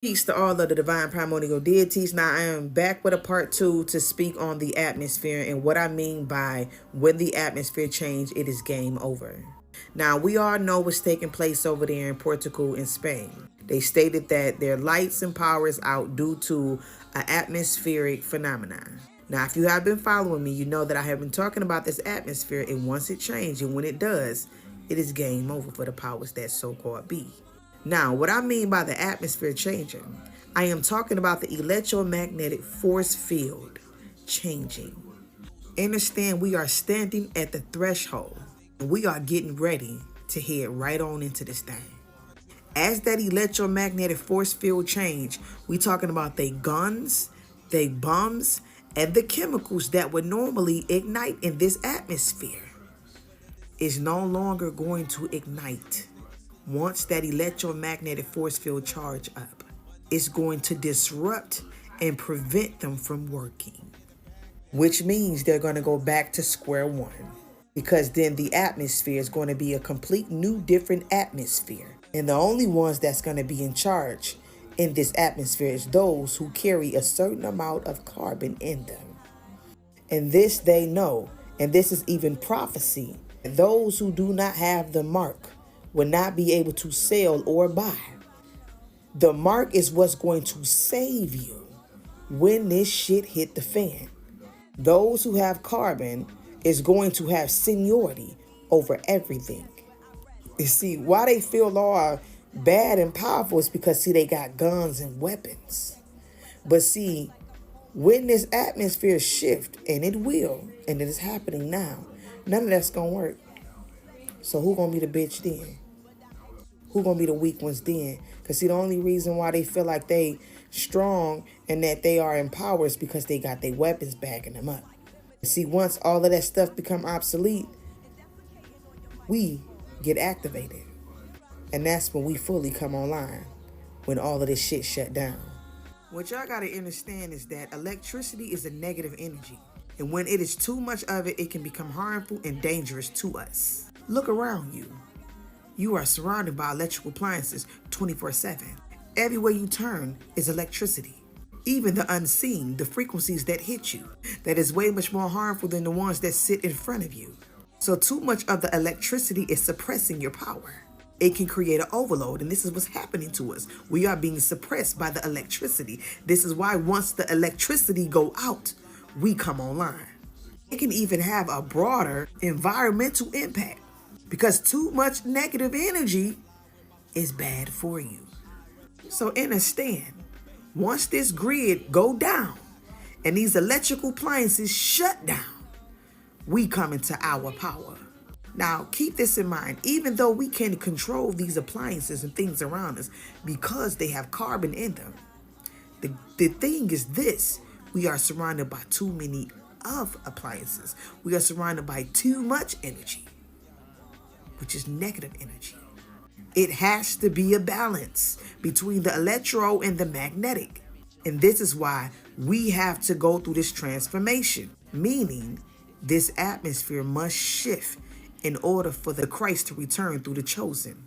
Peace to all of the divine primordial deities. Now I am back with a part 2 to speak on the atmosphere and what I mean by when the atmosphere change, it is game over. Now we all know what's taking place over there in Portugal and Spain. They stated that their lights and power is out due to an atmospheric phenomenon. Now, if you have been following me, you know that I have been talking about this atmosphere, and once it changes, and when it does, it is game over for the powers that so-called be. Now, what I mean by the atmosphere changing, I am talking about the electromagnetic force field changing. Understand, we are standing at the threshold, and we are getting ready to head right on into this thing. As that electromagnetic force field change, we talking about they guns, they bombs, and the chemicals that would normally ignite in this atmosphere is no longer going to ignite. Once that electromagnetic force field charge up, it's going to disrupt and prevent them from working. Which means they're going to go back to square one. Because then the atmosphere is going to be a complete new different atmosphere. And the only ones that's going to be in charge in this atmosphere is those who carry a certain amount of carbon in them. And this they know, and this is even prophecy. Those who do not have the mark will not be able to sell or buy. The mark is what's going to save you when this shit hit the fan. Those who have carbon is going to have seniority over everything. You see, why they feel all bad and powerful is because, see, they got guns and weapons. But see, when this atmosphere shift, and it will, and it is happening now, none of that's going to work. So who going to be the bitch then? Who going to be the weak ones then? Because see, the only reason why they feel like they strong and that they are in power is because they got their weapons backing them up. See, once all of that stuff become obsolete, we get activated. And that's when we fully come online, when all of this shit shut down. What y'all gotta understand is that electricity is a negative energy. And when it is too much of it, it can become harmful and dangerous to us. Look around you. You are surrounded by electrical appliances 24/7. Everywhere you turn is electricity. Even the unseen, the frequencies that hit you, that is way much more harmful than the ones that sit in front of you. So too much of the electricity is suppressing your power. It can create an overload, and this is what's happening to us. We are being suppressed by the electricity. This is why once the electricity go out, we come online. It can even have a broader environmental impact because too much negative energy is bad for you. So understand, once this grid go down and these electrical appliances shut down, we come into our power. Now, keep this in mind. Even though we can control these appliances and things around us because they have carbon in them, the thing is this: we are surrounded by too many of appliances. We are surrounded by too much energy, which is negative energy. It has to be a balance between the electro and the magnetic. And this is why we have to go through this transformation, meaning this atmosphere must shift in order for the Christ to return through the chosen.